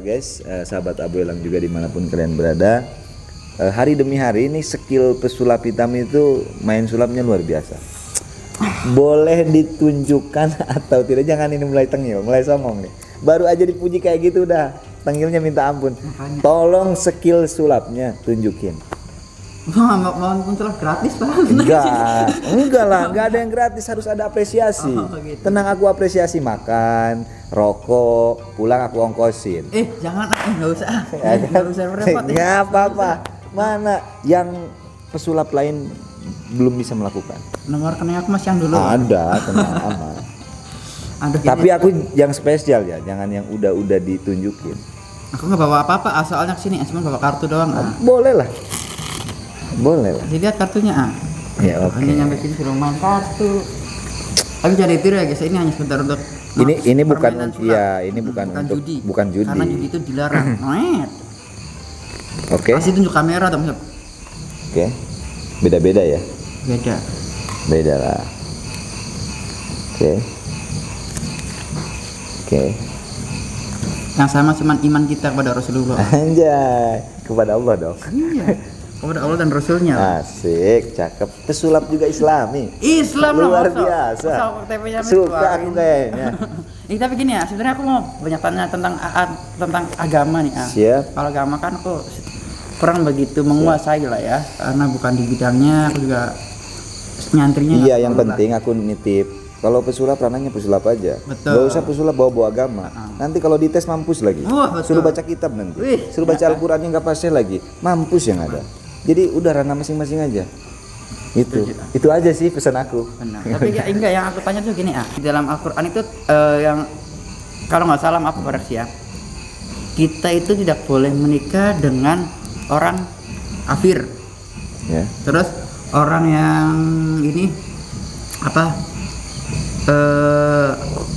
Guys, sahabat Abu Elang juga dimanapun kalian berada, hari demi hari ini skill pesulap hitam itu main sulapnya luar biasa. Boleh ditunjukkan atau tidak, jangan ini mulai tengil, mulai songong nih. Baru aja dipuji kayak gitu udah tengilnya minta ampun. Tolong skill sulapnya tunjukin. Mau sulap gratis Pak? Enggak lah, enggak ada yang gratis, harus ada apresiasi. Gitu. Tenang, aku apresiasi makan, rokok, pulang aku ongkosin. Jangan, nggak usah. Nggak usah repot. Nggak apa-apa. Mana yang pesulap lain belum bisa melakukan? Nomor rekening aku masih yang dulu. Ada, tenang aman. Tapi aku yang spesial ya, jangan yang udah ditunjukin. Aku nggak bawa apa-apa, soalnya kesini cuma bawa kartu doang. Boleh lah. Boleh lah. Dilihat kartunya. Ya oke. Hanya nyampe sini suruh main kartu. Tapi jangan ditiru ya guys, ini hanya sebentar untuk ini bukan untuk judi. Bukan judi. Karena judi itu dilarang. Oke. Kasih tunjuk kamera dong. Oke. Beda-beda ya? Beda lah. Oke. Yang sama cuman iman kita kepada Rasulullah. Anjay, kepada Allah dong. Iya. Kepada Allah dan Rasulnya. Asik, cakep. Pesulap juga Islami. Islam luar biasa. Suka aku kayaknya. Tapi gini ya, sebenarnya aku mau banyak tanya tentang agama nih. Siap. Kalau agama kan aku kurang begitu menguasai lah ya, karena bukan di bidangnya, aku juga nyantrinya. Iya, yang penting aku nitip. Kalau pesulap ranahnya pesulap aja. Betul. Gak usah pesulap bawa agama. Nanti kalau dites mampus lagi. Suruh baca kitab nanti. Suruh baca Al-Qur'annya nggak pasti lagi. Mampus yang ada. Jadi udah ranah masing-masing aja. Itu aja sih pesan aku. Benar. Tapi ya enggak, yang aku tanya tuh gini di dalam Al-Qur'an itu yang kalau nggak salah, aku koreksi ya. Kita itu tidak boleh menikah dengan orang kafir. Ya. Terus orang yang ini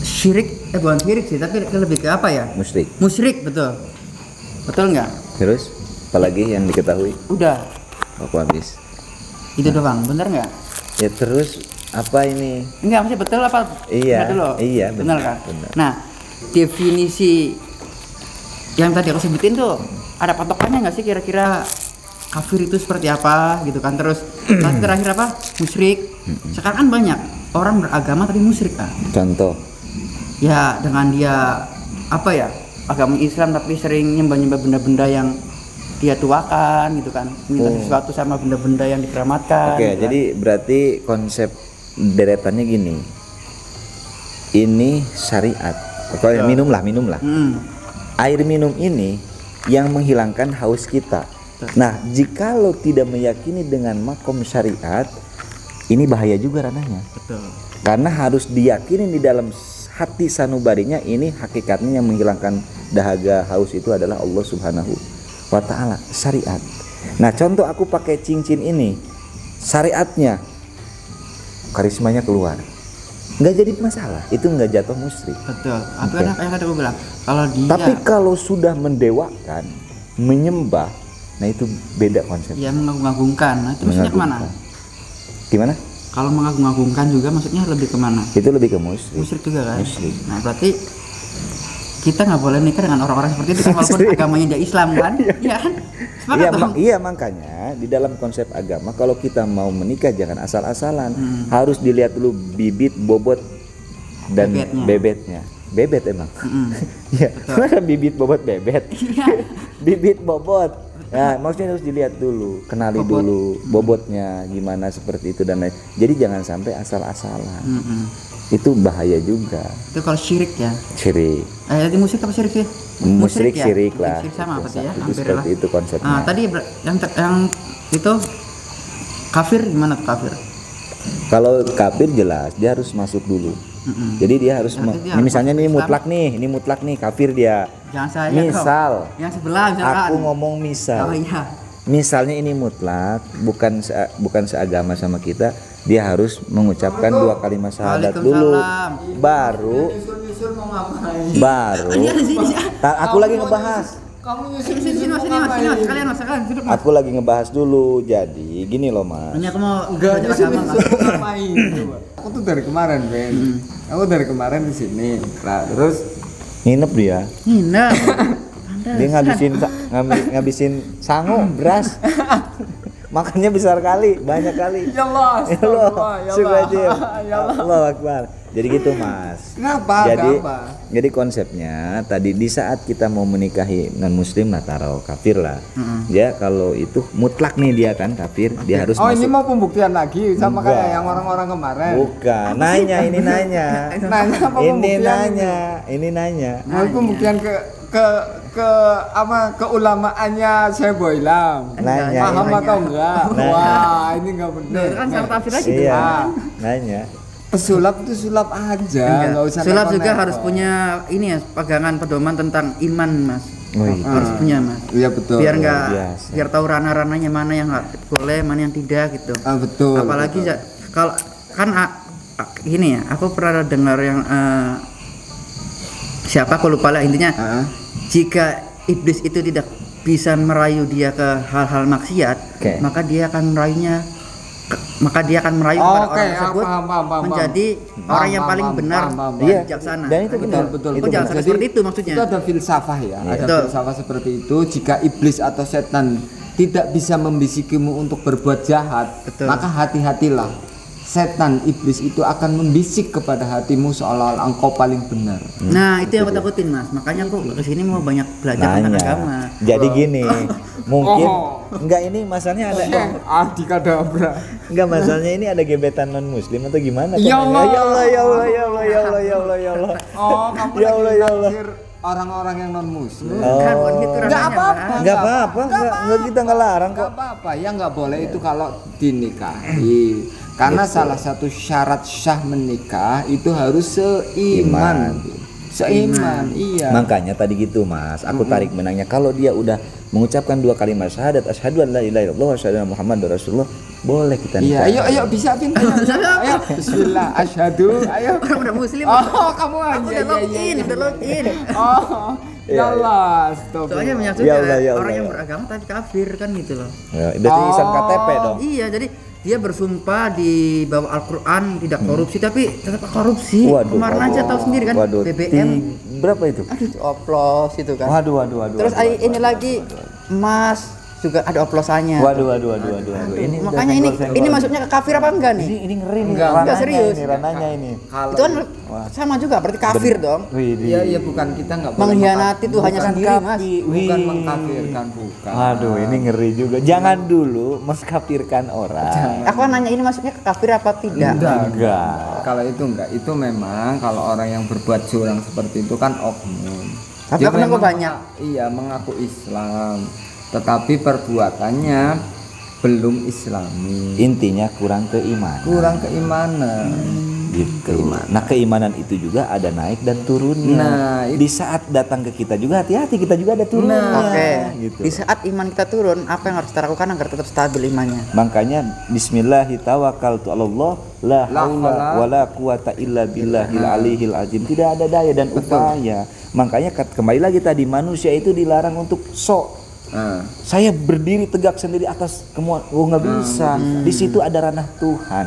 syirik, bukan syirik sih, tapi lebih ke apa ya? Musyrik, betul nggak? Terus apalagi yang diketahui? Udah. Aku habis. Itu doang, bener nggak? Ya terus apa ini? Enggak, maksudnya betul apa? Iya, benar kan? Benar. Nah, definisi yang tadi aku sebutin tuh ada patokannya nggak sih kira-kira kafir itu seperti apa gitu kan? Terus nanti terakhir apa? Musyrik. Sekarang kan banyak orang beragama tapi musyrik kan? Contoh? Ya dengan dia agama Islam tapi sering nyembah benda-benda yang dia tuakan gitu kan, minta sesuatu sama benda-benda yang dikeramatkan. Oke, gitu jadi berarti konsep deretannya gini. Ini syariat. Pokoknya minumlah. Air minum ini yang menghilangkan haus kita. Nah, jikalau tidak meyakini dengan makom syariat, ini bahaya juga ranahnya. Betul. Karena harus diyakini di dalam hati sanubarinya, ini hakikatnya yang menghilangkan dahaga haus itu adalah Allah Subhanahu wa ta'ala, syariat. Nah, contoh aku pakai cincin ini, syariatnya, karismanya keluar, nggak jadi masalah, itu nggak jatuh musyrik. Betul. Yang tadi aku bilang, kalau dia. Tapi kalau sudah mendewakan, menyembah, nah itu beda konsepnya. Ya, mengagung-agungkan. Nah, itu maksudnya kemana? Gimana? Kalau mengagung-agungkan juga maksudnya lebih kemana? Itu lebih ke musyrik. Musyrik juga kan? Musyrik. Nah, berarti kita nggak boleh nikah dengan orang-orang seperti itu kan, walaupun agamanya dia Islam kan? Iya kan? Iya, makanya di dalam konsep agama kalau kita mau menikah jangan asal-asalan. Harus dilihat dulu bibit, bobot dan bebetnya. Bebet emang. Iya. Mana bibit, bobot, bebet? Bibit, bobot. Nah, maksudnya harus dilihat dulu, kenali dulu bobotnya gimana seperti itu dan lain. Jadi jangan sampai asal-asalan. Itu bahaya juga. Itu kalau syirik ya. Syirik. Tadi musyrik apa syirik sih? Musyrik ya? Syirik lah. Syirik sama apa sih ya? Itu seperti itu konsepnya. Nah, tadi yang itu kafir gimana tuh kafir? Kalau kafir jelas dia harus masuk dulu. Jadi dia harus misalnya ini mutlak nih, kafir dia. Jangan saya. Misal. Yang sebelah misalkan. Aku ngomong misal. Oh iya. Misalnya ini mutlak, bukan seagama sama kita, dia harus mengucapkan 2 kalimat syahadat dulu, baru. Aku lagi ngebahas. Sini sekalian duduk. Aku lagi ngebahas dulu, jadi gini loh Mas. Ini aku mau ngapain? Aku tuh dari kemarin Ben. Aku dari kemarin di sini. Nah, terus Nginep dia. Nginep. Dia ngabisin sangu beras. Makannya besar kali, banyak kali. Ya Allah, Ya Allah, ya Subhanallah. Allah, ya Allah. Allahu Akbar. Jadi gitu Mas. Kenapa? Jadi konsepnya tadi di saat kita mau menikahi non muslim lah, taruh kafir lah. Ya kalau itu mutlak nih dia kan kafir, dia harus Oh masuk. ini mau pembuktian lagi sama Enggak. kayak yang orang-orang kemarin. Bukan, nanya ini nanya. Nanya apa Ini pembuktian nanya, ini nanya. Mau pembuktian ke apa keulamaannya saya Boylam. Nanya. Paham Nanya. atau enggak? Nanya. Wah, ini enggak Nah, benar. itu kan sama tafsir lagi tuh. Iya, Ah. nanya. Pesulap itu sulap aja, Enggak. enggak usah Sulap juga neko-neko. harus punya ini ya, pegangan pedoman tentang iman, Mas. Oh, iya. Harus punya, Mas. Iya betul. Biar enggak biasa. biar tahu ranah-ranahnya mana yang boleh, mana yang tidak gitu. Betul. Apalagi betul. kalau kan gini ya, aku pernah dengar yang siapa aku lupa lah intinya. Ah. Jika iblis itu tidak bisa merayu dia ke hal-hal maksiat, Oke. maka dia akan merayu kepada orang tersebut paham. menjadi orang yang paling benar paham. dan Iya. bijaksana. Dan itu benar. Betul. Oh, jangan sampai seperti itu maksudnya. Itu ada filsafah ya, ada Betul. filsafah seperti itu. Jika iblis atau setan tidak bisa membisikimu untuk berbuat jahat, Betul. maka hati-hatilah. Setan iblis itu akan membisik kepada hatimu seolah-olah engkau paling benar. Nah, itu yang aku takutin, Mas. Makanya aku kesini mau banyak belajar tentang agama. Nanya. Jadi gini, mungkin Oh. enggak ini masalahnya ada Adikadabra. enggak masalahnya ini ada gebetan non muslim atau gimana? Ya Allah. Ya Allah, ya Allah, ya Allah, ya Allah, ya Allah, ya Allah. Oh, kamu Ya Allah, ya Allah. naksir orang-orang yang non muslim. Kan bukan gitu Enggak ranahnya, apa-apa. Mas. Enggak apa-apa, enggak kita enggak larang Enggak kok. apa-apa, ya enggak boleh itu kalau dinikahi. Karena salah satu syarat sah menikah itu harus seiman. Seiman, iya. Makanya tadi gitu Mas, aku tarik benangnya kalau dia udah mengucapkan 2 kalimat syahadat asyhadu an la ilaha illallah wa asyhadu anna muhammadar rasulullah, boleh kita Iya, nikah. ayo bisa Vin. Ayo, bismillah, asyhadu. Ayo. Orang udah muslim. Oh, kamu Aku aja. udah login, udah login. Oh, ya Allah, stop. Soalnya banyak Ya juga Allah, ya Allah, orang yang ya. beragama tapi kafir kan gitu loh. Ya, berarti Islam KTP dong. Iya, jadi dia bersumpah di bawah Al-Quran tidak korupsi tapi tetap korupsi. Kemarin aja tahu sendiri kan Waduh, BBM. berapa itu? Aduh, oplos itu kan. Waduh. Terus ini lagi emas juga ada oplosannya. Waduh. Ini udah Makanya ini senggol-senggol. masuknya ke kafir apa enggak nih? ini ngeri nih. Enggak, ranahnya serius. Ini ranahnya ini. Itu kan sama juga berarti kafir dong. Iya, iya bukan kita enggak boleh Mengkhianati Tuhannya bukan sendiri, Mas. bukan mengkafirkan, bukan. Waduh, ini ngeri juga. Jangan dulu mengkafirkan orang. Aku nanya ini masuknya ke kafir apa tidak? Enggak. Kalau itu enggak, itu memang kalau orang yang berbuat curang seperti itu kan oknum. Tapi Dia oknum memang banyak. Iya, mengaku Islam, tetapi perbuatannya belum Islami. Intinya kurang keimanan. Kurang keimanan. Gitu. Nah, keimanan itu juga ada naik dan turunnya. Nah, di saat datang ke kita juga hati-hati, kita juga ada turunnya. Oke. Gitu. Di saat iman kita turun, apa yang harus kita lakukan agar tetap stabil imannya? Makanya bismillahirrahmanirrahim Allah la haula wala quwata illa billahil aliyil azim. Tidak ada daya dan upaya. Makanya kembali lagi tadi manusia itu dilarang untuk sok. Saya berdiri tegak sendiri atas semua. Oh, nggak bisa. Di situ ada ranah Tuhan.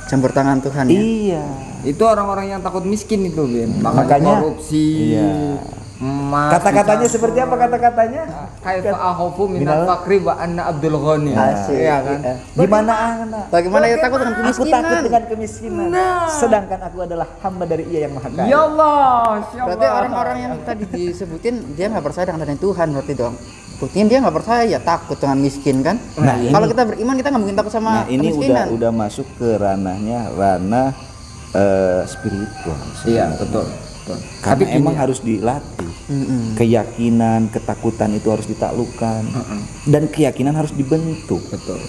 Campur tangan Tuhan ya. Iya. Itu orang-orang yang takut miskin itu, Bin. Makanya korupsi. iya. emas, Kata-katanya kita- seperti apa kata-katanya? kaifa akhafu minal fakri wa anna abdul ghani. Asik. Iya kan? Gimana anak? Bagaimana ya takut dengan Aku kemiskinan? takut dengan kemiskinan. Sedangkan aku adalah hamba dari Ia yang Maha Kaya. Ya Allah, ya Berarti Allah. orang-orang yang tadi disebutin dia nggak percaya dengan adanya Tuhan berarti dong. Buktinya dia nggak percaya ya takut dengan miskin kan. Nah, ini- Kalau kita beriman kita nggak mungkin takut sama Nah, ini kemiskinan. udah masuk ke ranah spiritual. Iya, betul. Betul. Karena Tapi emang gini, harus dilatih. Keyakinan, ketakutan itu harus ditaklukkan. Dan keyakinan harus dibentuk. betul.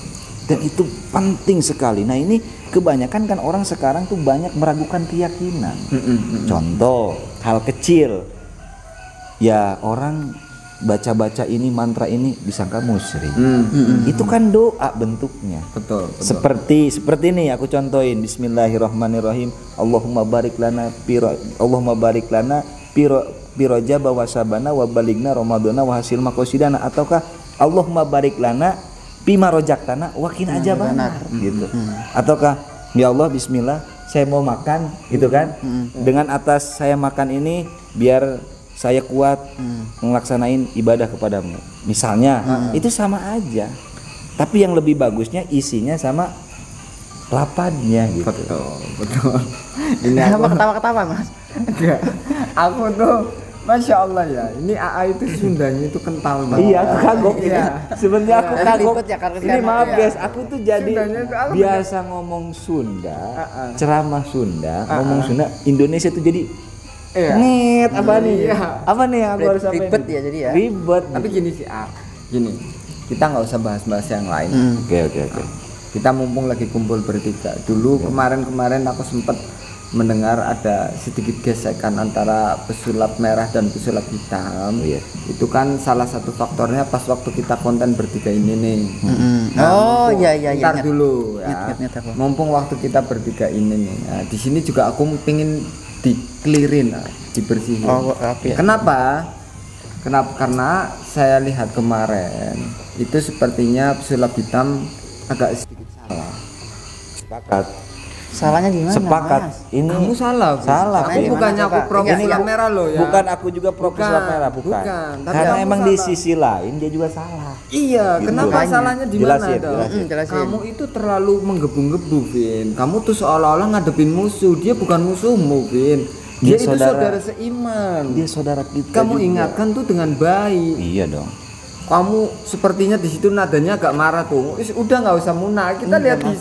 Dan itu penting sekali. Nah, ini kebanyakan kan orang sekarang tuh banyak meragukan keyakinan. Contoh, hal kecil. Ya, orang baca-baca ini mantra ini disangka musyrik. Itu kan doa bentuknya. Betul, betul. Seperti ini aku contohin. Bismillahirrahmanirrahim. Allahumma barik lana piro jaba wasabana wa baligna ramadana wa hasil makosidana, ataukah Allahumma barik lana pima rojaktana wa qina ajabana gitu. Ataukah ya Allah bismillah saya mau makan gitu kan. Dengan atas saya makan ini biar saya kuat melaksanain ibadah kepadamu. Misalnya, itu sama aja. Tapi yang lebih bagusnya isinya sama lapannya gitu. Betul. Ini Kenapa aku, ketawa-ketawa mas? enggak. Aku tuh Masya Allah ya, ini AA itu Sundanya itu kental banget. Iya, aku kagok ini. Iya. Sebenarnya aku Iya. kagok. Ribet ya, karena Ini sekarang. maaf Iya. guys, aku tuh jadi Sundanya tuh aku biasa ngomong Sunda, ceramah Sunda, ngomong Sunda, Indonesia tuh jadi Iya. net apa nih? Iya. Apa nih yang aku harus sampaikan? Ribet ya jadi ya. Ribet. Tapi gini sih, gini. Kita nggak usah bahas-bahas yang lain. Oke. Kita mumpung lagi kumpul bertiga. Dulu kemarin aku sempat mendengar ada sedikit gesekan antara pesulap merah dan pesulap hitam. Iya. Itu kan salah satu faktornya pas waktu kita konten bertiga ini nih. Oh mumpung- iya. Ntar dulu ya. Ingat aku. Mumpung waktu kita bertiga ini nih. Nah, di sini juga aku pingin di-clearin, dibersihin. Oh, rapi ya. Kenapa? Karena saya lihat kemarin itu sepertinya pesulap hitam agak sedikit salah. Sepakat. Salahnya gimana? Sepakat. Mas? Ini Kamu salah. Gus. Salah, Aku Vin. bukannya aku Coba. pro Ini pesulap aku- merah loh ya. Bukan aku juga pro Bukan, pesulap merah, bukan. bukan. Tapi Karena kamu emang di salah. sisi lain dia juga salah. Iya, Gitu. kenapa Makanya. salahnya di mana Jelasin, dong? jelasin. Jelasin. Kamu itu terlalu menggebu-gebu, Vin. Kamu tuh seolah-olah ngadepin musuh. Dia bukan musuhmu, Vin. Dia, Dia itu saudara. saudara seiman. Dia saudara kita. Kamu juga. ingatkan tuh dengan baik. Iya dong. Kamu sepertinya di situ nadanya agak marah tuh. Udah nggak usah muna. Kita lihat di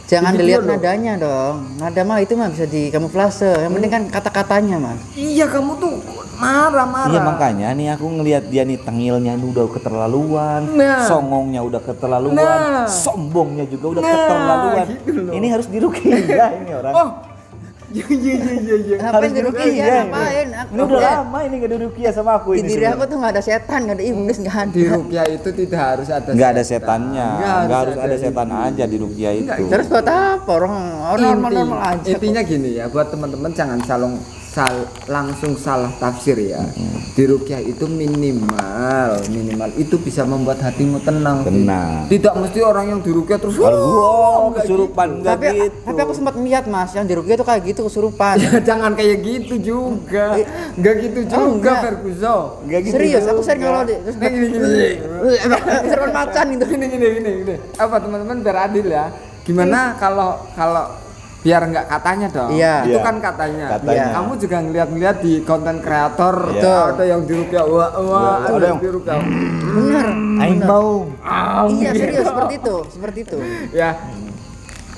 Jangan di video dilihat loh. nadanya dong. Nada mah itu mah bisa dikamuflase. Yang penting kan kata-katanya mas. Iya, kamu tuh marah-marah. Iya makanya nih aku ngelihat dia nih tengilnya ini udah keterlaluan, Nah. songongnya udah keterlaluan, Nah. sombongnya juga udah Nah, keterlaluan. gitu loh. Ini harus diruqyah ini orang. Oh. Iya. Ngapain diruqyah? diruqyah. Ngapain? Ini udah lama ini gak diruqyah sama aku Di ini. diri aku sebenarnya. tuh nggak ada setan, nggak ada iblis, nggak ada. Di ruqyah itu tidak harus ada Nggak ada setannya, Nggak nggak harus ada itu. setan aja di ruqyah itu. Terus buat apa? Orang normal-normal aja. Intinya gini ya, buat teman-teman jangan langsung salah tafsir ya. Di ruqyah itu minimal itu bisa membuat hatimu tenang. Tenang. Tidak mesti orang yang di ruqyah terus Wow, nggak kesurupan nggak Tapi gitu. tapi aku sempat melihat mas, yang di Rukia tuh kayak gitu kesurupan. Ya, jangan kayak gitu juga. Enggak gitu juga, enggak. Ferguso. Nggak gitu Serius, aku juga. sering kalau di terus Nah, gini. seruan macan itu. Gini. Apa teman-teman biar adil ya? Gimana kalau biar nggak katanya dong? Iya. Itu Iya. kan katanya. Katanya. Kamu juga ngeliat-ngeliat di konten kreator, Iya. ada yang di ruqyah, wah, ada yang di ruqyah. Bener. Aing mau. Iya serius seperti itu. Ya,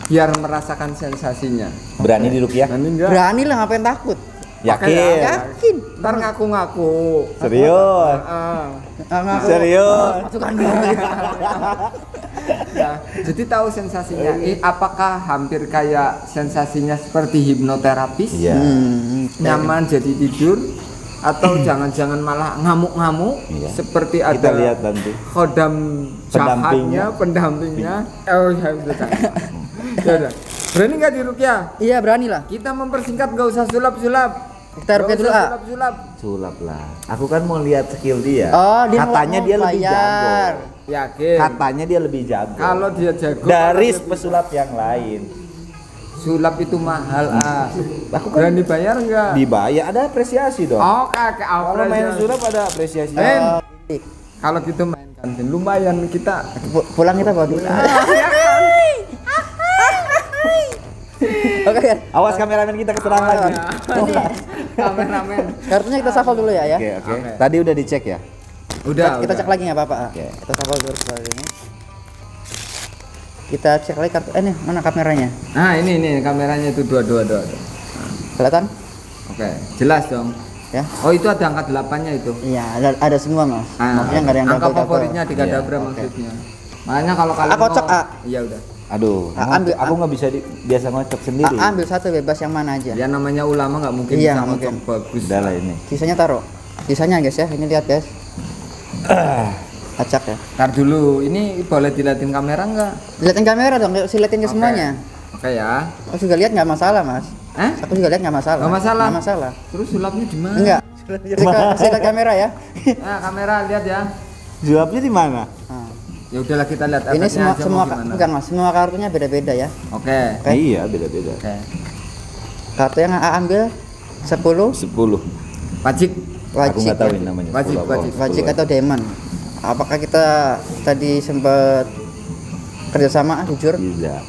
biar merasakan sensasinya. Berani di ruqyah? Nanti enggak? Berani lah ngapain takut. Yakin? Yakin. Ntar ngaku-ngaku. Serius? Ah. Ngaku. Serius? Masukkan dulu. Ya, jadi tahu sensasinya. Apakah hampir kayak sensasinya seperti hipnoterapis? Iya. Nyaman jadi tidur atau jangan-jangan malah ngamuk-ngamuk Iya. seperti Kita ada lihat nanti. khodam Pendampingnya. pendampingnya. Oh, ya udah. Ya udah. Berani nggak di ruqyah? Iya berani lah. Kita mempersingkat, nggak usah sulap-sulap. Kita ruqyah dulu, ah. Sulap-sulap. Sulap lah. Aku kan mau lihat skill dia. Oh, dia Katanya mau dia lebih bayar. jago. Yakin? Katanya dia lebih jago. Kalau dia jago dari kalau dia pesulap yang lain. sulap itu mahal, Aku kan berani bayar nggak? dibayar, ada apresiasi dong. Oh, kakek Kalau main apresiasi. sulap ada apresiasi. Kalau gitu main kantin lumayan kita. Pulang kita bawa duit. Oke ya. Awas kameramen kita keserang lagi. Kameramen. Kartunya kita shuffle dulu ya. Oke, oke. Oke. Tadi udah dicek ya? Udah. Kita cek lagi nggak apa-apa. Oke. Kita shuffle dulu ini. Kita cek lagi kartu. Nih mana kameranya? Nah, ini kameranya itu dua. Kelihatan? Oke, jelas dong. Ya. Oh, itu ada angka 8-nya itu. Iya, ada semua mas. Maksudnya nggak ada yang angka double-double. favoritnya di Kadabra Iya, maksudnya. Makanya kalau kalian kocok, mau- A. Iya udah. Aduh, Ambil- aku nggak bisa biasa ngocok sendiri. Ambil satu bebas yang mana aja. Ya namanya ulama nggak mungkin Iya, bisa nggak ngocok mungkin. bagus. Udah lah ini. Sisanya taruh. Sisanya guys ya. Ini lihat guys. Acak ya. Ntar dulu, ini boleh dilihatin kamera nggak? Lihatin kamera dong. Lihatin ke Oke. semuanya. Oke ya. Aku juga lihat nggak masalah mas. Aku juga lihat nggak masalah. Nggak masalah? Nggak masalah. Terus sulapnya di mana? Enggak. Kasih lihat kamera ya. Nah, kamera lihat ya. Jawabnya di mana? Nah, Ya udahlah kita lihat ini efeknya semua aja semua mau gimana. enggak mas. Semua kartunya beda-beda ya. Oke. Oke. Iya, beda-beda. Oke. Kartu yang A ambil 10. 10. Pacik. Aku nggak tahu ya. ini namanya. Wajik, wajik. Wajik atau Demon. Apakah kita tadi sempat kerjasama? Jujur? Tidak.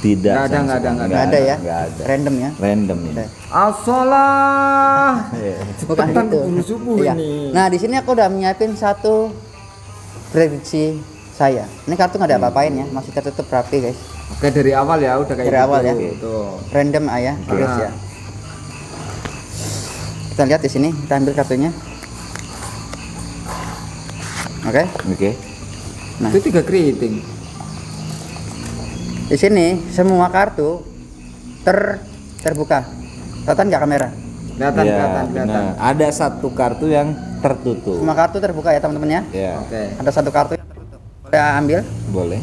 Tidak. Nggak ada ya? Nggak ada. Random ya? Random ya. Udah. As-shalah. Bukan Cepetan gitu. keburu subuh Iya. ini. Nah di sini aku udah nyiapin satu prediksi saya. Ini kartu nggak ada apa-apain ya, masih tertutup rapi guys. Oke, dari awal ya udah kayak Dari awal ya. Tuh. Random ya guys ya. Kita lihat di sini, kita ambil kartunya. Oke. Oke. Nah. Itu 3 keriting. Di sini semua kartu terbuka. Kelihatan nggak kamera? Kelihatan, Ya, kelihatan. benar. Ada satu kartu yang tertutup. Semua kartu terbuka ya teman-teman ya. Ya. Oke. Ada satu kartu yang tertutup. Boleh ambil, Boleh.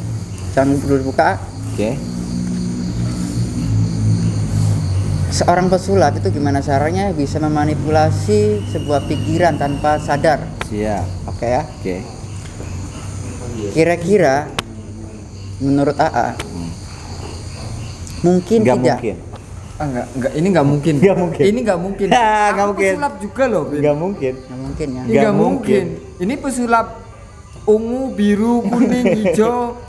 jangan dulu dibuka. Oke. Seorang pesulap itu gimana caranya bisa memanipulasi sebuah pikiran tanpa sadar? Siap. Oke ya. Oke. Kira-kira menurut AA mungkin Nggak tidak? mungkin. Enggak, ini enggak mungkin. Nggak mungkin. Ini enggak mungkin. Nggak Aku mungkin. pesulap juga loh, Bin. Nggak mungkin. Nggak mungkin ya. Ini Nggak nggak mungkin. Ini pesulap ungu, biru, kuning, hijau.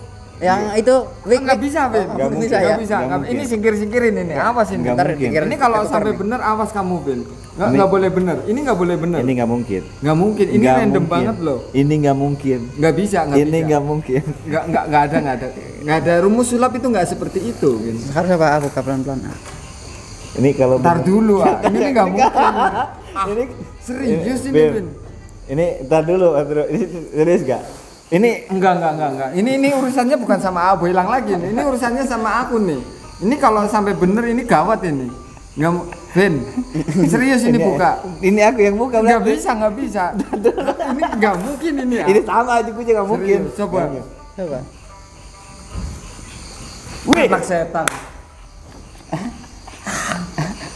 Yang itu Nggak bisa, Bin. Oh, Nggak bisa mungkin. ya. Nggak bisa. Nggak Nggak- mungkin. Ini singkir-singkirin ini. Awas ini. Nggak Ntar mungkin. dikira- Ini kalau Putar sampai nih. bener awas kamu, Bin. Ini- Nggak boleh bener. Ini nggak boleh bener. Ini nggak mungkin. Nggak mungkin. Ini Nggak random mungkin. banget loh. Ini nggak mungkin. Nggak bisa, nggak Ini bisa. nggak mungkin. Nggak ada. Nggak ada rumus sulap itu nggak seperti itu, Bin. Sekarang coba A buka pelan-pelan. A. Ini kalau Ntar bener- dulu, ah. Ini nggak mungkin. Ini Serius ini, Bin. Bin. Ini ntar dulu, ini serius gak? Ini Enggak. Ini urusannya bukan sama Abu hilang lagi nih. Ini urusannya sama aku nih. Ini kalau sampai bener ini gawat ini. Nggak mau, Ben. Serius ini buka. Ini aku yang buka. Nggak berarti. bisa. Ini nggak mungkin ini ya. Ini sama aja gue juga nggak mungkin. Serius, coba. Coba. Wih. Anak setan.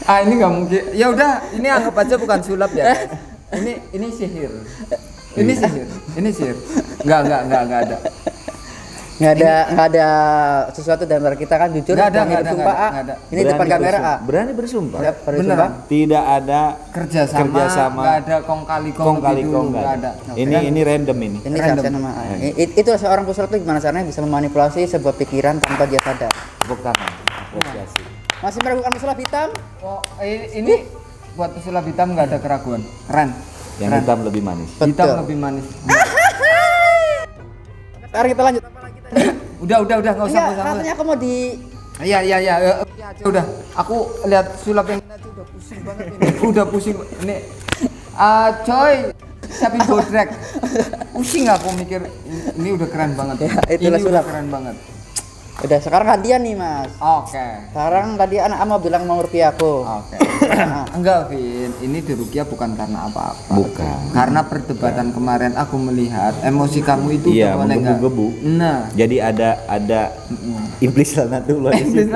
Ini nggak mungkin. Ya udah, ini anggap aja bukan sulap ya, guys. Ini sihir. Ini sihir. Nggak ada. Nggak ada sesuatu di antara kita kan jujur. Nggak ada, berani nggak ada, bersumpah, nggak A. ada. Ini depan kamera A. Berani bersumpah. Berani Beneran. bersumpah. Tidak ada Kerjasama. Nggak ada kong kali kong kali kong nggak ada. Ini random ini. Ini Random. saksian sama A. Itu seorang pesulap itu gimana caranya bisa memanipulasi sebuah pikiran tanpa dia sadar? Tepuk tangan. Apresiasi. Masih meragukan pesulap hitam? Oh, ini buat pesulap hitam nggak ada keraguan. Keren. Yang Keren. hitam lebih manis. Betul. Hitam lebih manis. Sekarang kita lanjut. Udah nggak usah Enggak, nggak usah. rasanya aku mau di Iya. Udah. Aku lihat sulap yang ini aja udah pusing banget ini. Udah pusing. Ini. Coy. Sapi bodrek. Pusing aku mikir ini udah keren banget. Ya, itulah ini sulap. udah keren banget. Udah sekarang gantian nih Mas. Oke. Sekarang tadi anak mau bilang mau rupiah aku. Oke. Enggak, Vin. Ini dirukia bukan karena apa-apa. Bukan. Karena perdebatan kemarin aku melihat emosi kamu itu Iya, udah mulai nggak- menggebu-gebu. Nah. Jadi ada implisanatullah di situ.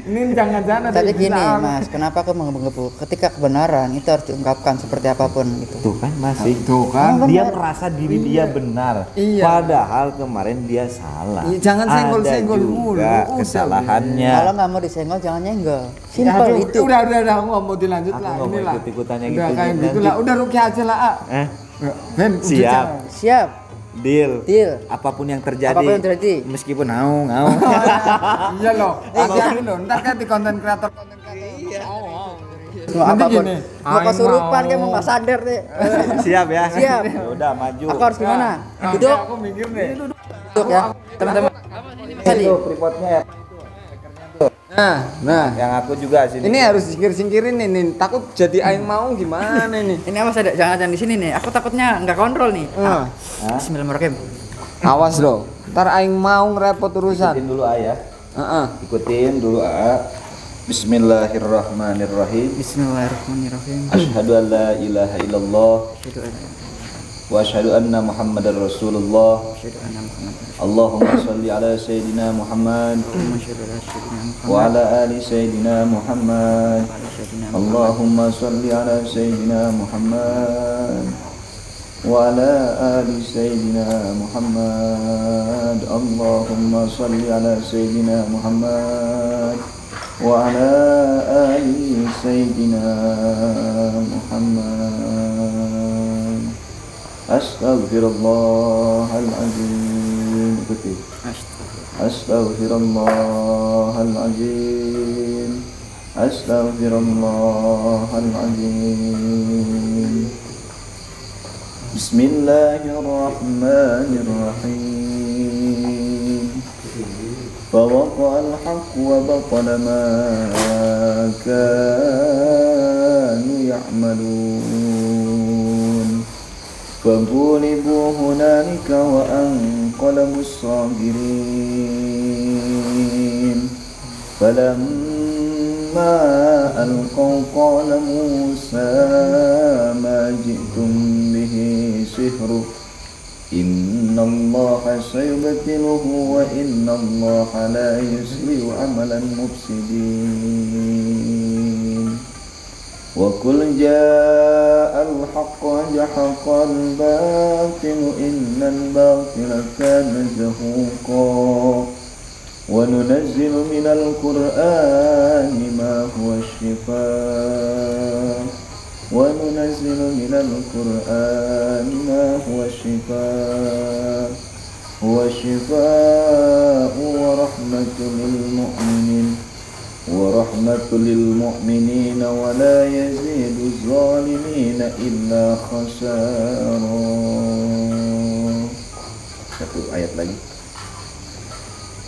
Ini jangan-jangan ada Tapi gini Islam. Mas, kenapa aku menggebu-gebu? Ketika kebenaran itu harus diungkapkan seperti apapun gitu. Tuh kan masih. Tuh kan. Dia merasa diri dia benar. Iya. Padahal kemarin dia salah. Iya, jangan Ada senggol-senggol mulu. juga Udah, kesalahannya. Kalau nggak mau disenggol jangan nyenggol. Ya, Simpel aduh, itu. Udah, aku nggak mau dilanjut Aku lah. nggak mau Inilah. ikut-ikutannya Udah gitu, kayak nanti. gitu lah. Udah rukia aja lah, A. Ben, udah Siap. jangan. Siap. Deal. Deal. Apapun yang terjadi. Apapun yang terjadi. Meskipun ngau. Iya loh. Hati-hati loh. Ntar kan di konten kreator. Iya. Mau Nanti apapun. gini, Mau aing kesurupan mau. kayak mau nggak sadar deh. Siap ya. Siap. Ya udah maju. Aku harus gimana? Nah, Duduk. Aku mikir deh. Duduk ya. Teman-teman. Tadi. Itu tripodnya ya. Nah. Yang aku juga sini. Ini harus singkir-singkirin nih. Takut jadi aing mau gimana nih? Ini awas ada jangan di sini nih. Aku takutnya nggak kontrol nih. Nah, Bismillahirrahmanirrahim. awas loh. Ntar aing mau ngerepot urusan. Ikutin dulu ayah. Heeh. Ikutin dulu Bismillahirrahmanirrahim. Bismillahirrahmanirrahim. Asyhadu an la ilaha illallah Asyhadu an la wa asyhadu anna Muhammadar Rasulullah. asyhadu anna Muhammadan Allahumma shalli ala sayyidina Muhammad rasulullah. wa ala ali sayyidina Muhammad. Allahumma shalli ala sayyidina Muhammad wa ala ali sayyidina Muhammad. Allahumma shalli ala sayyidina Muhammad wa ala ali sayyidina Muhammad. Astaghfirullahaladzim. Ikuti. Astaghfirullahaladzim. Astaghfirullahaladzim. Bismillahirrahmanirrahim. Fawaqa'al haqq wa batala ma kanu ya'malun. Faghlibu hunalika wa anqalabu as-sagirin. Falamma alqaw qala Musa ma ji'tum bihi sihru innallaha sayubtiluhu wa innallaha la yuslihu amalan mufsidin. Wa qul ja'al haqq wa zahaqal batil innal batila kana zahuqa. Wa nunazzilu minal qur'ani ma huwa shifaa. وننزل من القرآن ما هو شفاء ورحمة للمؤمنين ولا يزيد الظالمين إلا خسارا. Satu ayat lagi.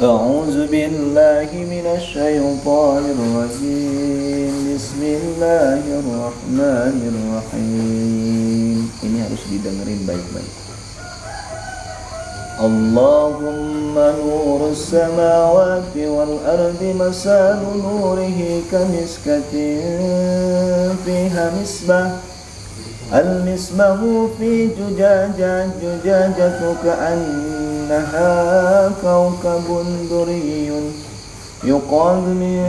A'udzu billahi minasy syaithanir rajim. Bismillahirrahmanirrahim. Ini harus didengerin baik-baik. Allahumma nurus samawati wal ardi masalu nurihi kamiskatin fiha misbah. Al-misbahu fi zujajatu ka'annaha kawkabun duriyun yuqadu min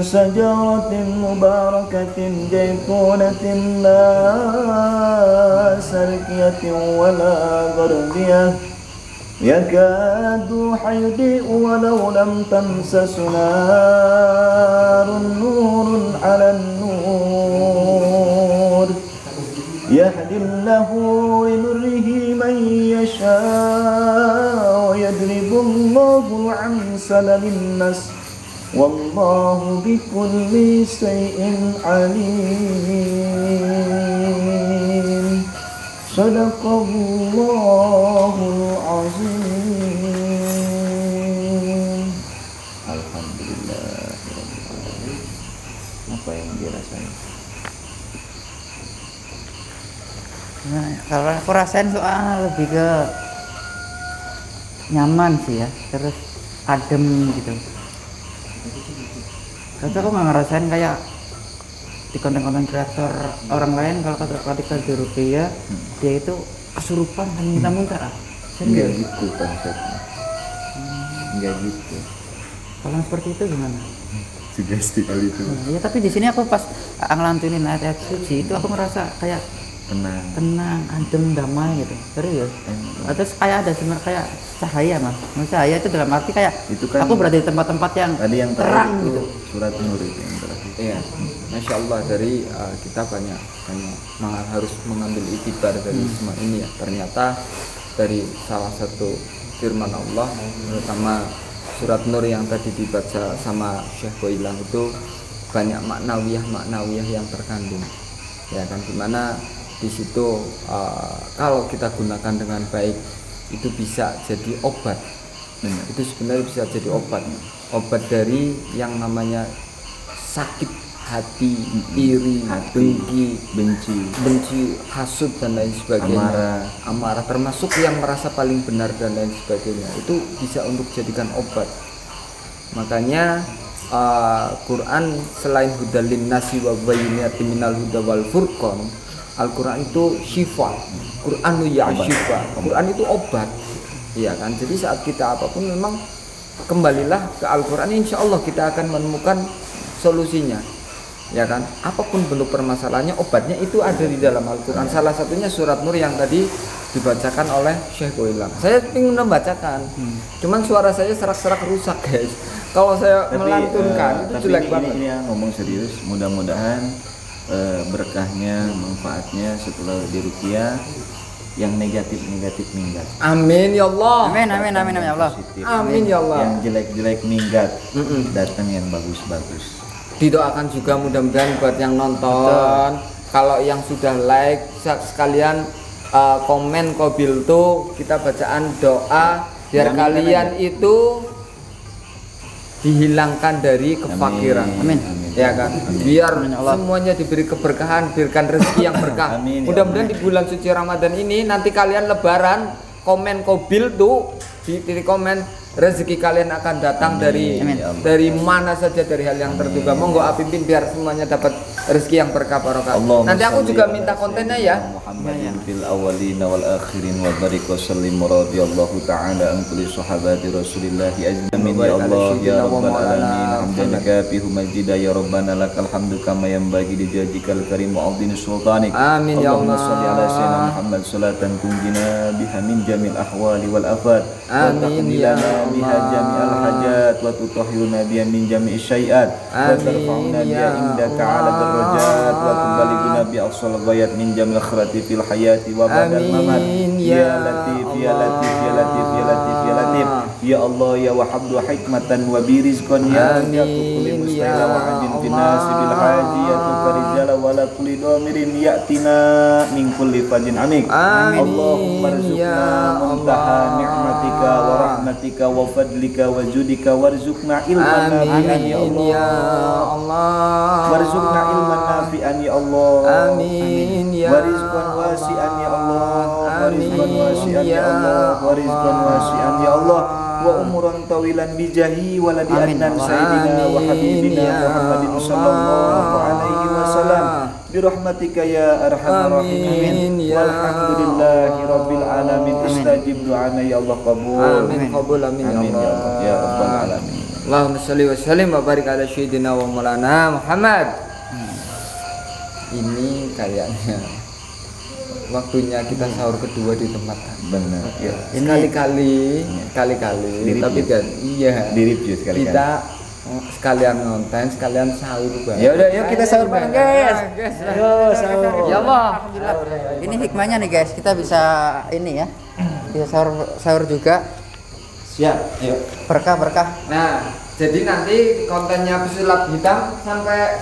sajaratin mubarakatin jaytunatin la sarkiyatin wala gharbiyah yakadu haydi'u walau lam tamsasu narun nurun 'alan nur yahdillahu linurihi man yasha wa yadribullahu amsala linnas wallahu bikulli shay'in alim. Sadaqallahul azim. Alhamdulillah. Apa yang dirasain? Nah, kalau aku rasain soal lebih ke nyaman sih ya, terus adem gitu. Terus aku nggak ngerasain kayak di konten-konten kreator orang lain kalau ketika di rupiah dia itu kesurupan dan muntah-muntah. Enggak gitu konsepnya. Enggak gitu. Kalau seperti itu gimana? Sugesti kali itu. Nah, ya tapi di sini aku pas ngelantunin ayat-ayat suci itu aku ngerasa kayak tenang, adem, damai gitu. Serius. Terus kayak ada sebenarnya kayak cahaya mas. Cahaya itu dalam arti kayak itu kan, aku berada di tempat-tempat yang, tadi yang terang gitu. Surat Nur itu yang terakhir. Iya, Masya Allah dari kita banyak harus mengambil itibar dari semua ini ya. Ternyata dari salah satu firman Allah, terutama surat Nur yang tadi dibaca sama Syekh Boilang itu banyak maknawiyah yang terkandung. Ya kan, dimana di situ kalau kita gunakan dengan baik itu bisa jadi obat. Itu sebenarnya bisa jadi obat dari yang namanya sakit hati, iri, benci, hasud dan lain sebagainya, amarah termasuk yang merasa paling benar dan lain sebagainya, itu bisa untuk jadikan obat. Makanya Quran selain hudalin nasi wa bayyinatin minal huda wal furqan, Al-Quran itu syifa, Quran ya syifa, Quran itu obat, iya kan? Jadi saat kita apapun memang kembalilah ke Al-Quran, insya Allah kita akan menemukan solusinya, ya kan? Apapun bentuk permasalahannya, obatnya itu ada di dalam Al-Quran. Salah satunya surat Nur yang tadi dibacakan oleh Syekh Boilang. Saya ingin membacakan, cuman suara saya serak-serak rusak guys. Kalau saya melantunkan itu jelek banget. Ini ya, ngomong serius, mudah-mudahan berkahnya, manfaatnya setelah diruqyah yang negatif minggat. Amin ya Allah. Amin ya Allah. Positif. Amin ya Allah. Yang jelek minggat. Datang yang bagus. Didoakan juga mudah-mudahan buat yang nonton. Kalau yang sudah like sekalian komen Qabil tuh kita bacaan doa biar kalian itu dihilangkan dari kefakiran. Amin. Ya kan? Biar semuanya diberi keberkahan, berikan rezeki yang berkah. Mudah-mudahan di bulan suci Ramadan ini nanti kalian lebaran komen Qabil tuh di komen rezeki kalian akan datang dari mana saja, dari hal yang terduga. Monggo pimpin biar semuanya dapat rezeki yang berkah barokah. Nanti aku juga minta kontennya ya. Muhammadin fil awwalin wal akhirin wa barik wa sallim radhiyallahu ta'ala an kulli sahabati Rasulillah ajmain ya Allah ya rabbal alamin hamdan kafihu majida ya rabbana lakal hamdu kama yanbaghi li jadikal karim wa 'azimi sultanik. Amin ya Allah. Allahumma shalli ala sayyidina Muhammad salatan tunjina biha min jamil ahwali wal afat. Amin ya biha jami'al hajat wa tutahhiruna biha min jami'i syai'at wa tarfa'una biha indaka 'ala darajat wa tuballighuna bi aqsal ghayat min jamil khairati fil hayati wa ba'dal mamat. Ya latif ya latif ya latif ya latif ya latif ya Allah ya wahabdu hikmatan wa birizqan ya kulli mustahil wa ajin fi nasibil haji ya tukarijala wa la kulli dhamirin ya'tina min kulli fajin amik. Allahumma rizqna muntaha ni'matika wa rahmatika wa fadlika wa judika warzuqna ilman nafi'an ya Allah. Warzuqna ilman nafi'an ya Allah. Amin ya Warizqan wasi'an ya Allah. Warizqan wasi'an ya Allah. Warizqan wasi'an ya Allah. Wa umuran tawilan bijahi waladi adnan sayyidina wa habibina Muhammadin sallallahu alaihi wasallam birahmatika ya arhamar rahimin. Walhamdulillahi rabbil alamin. Istajib du'ana ya Allah qabul. Amin qabul amin ya Allah ya rabbal alamin. Allahumma shalli wa sallim wa barik ala sayyidina wa maulana Muhammad. Ini kayaknya waktunya kita sahur kedua di tempat. Benar. Ya. Kali-kali tapi kan Di review sekali-kali. kita sekalian ngonten, sekalian sahur bareng. Ya udah, yuk kita sahur bareng, guys. Yo, sahur. Ya Allah, alhamdulillah. Ini hikmahnya nih guys, kita bisa ini ya. Bisa sahur juga. Siap. Ayo. Berkah. Nah, jadi nanti kontennya pesulap hitam sampai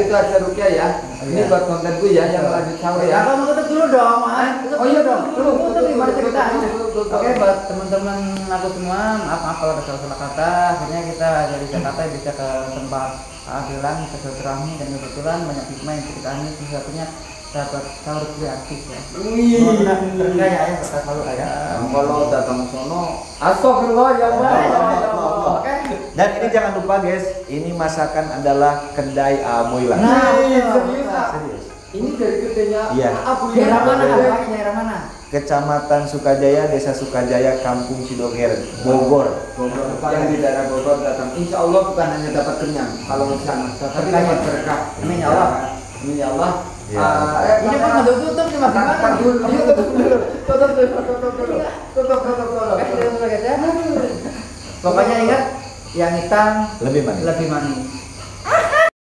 itu ada rupiah ya. Ini buat kontenku ya yang lanjut sahur ya. Kamu tutup dulu dong, Mas. Oh iya dong, Tutup gimana ceritanya? Oke, buat teman-teman aku semua, maaf kalau ada salah kata. Akhirnya kita dari Jakarta bisa ke tempat keadilan, ke silaturahmi, dan kebetulan banyak hikmah yang kita ini satu-satunya dapat sahur gratis ya. Berkah ya, berkah sahur ya. Kalau datang sono, astagfirullah ya Allah. Oke. Dan ini jangan lupa guys, ini masakan adalah kedai Amoyla. Serius. Ini dari gedenya Iya. Abu Daerah mana? Daerah mana? Kecamatan Sukajaya, Desa Sukajaya, Kampung Cidoger, Bogor. Yang di daerah Bogor datang. Insya Allah bukan hanya dapat kenyang kalau di sana, tapi dapat berkah. Amin ya Allah. Amin ya Allah. Ini kan udah tutup cuma gimana? Tutup dulu. Pokoknya ingat, yang hitam Lebih manis. lebih manis.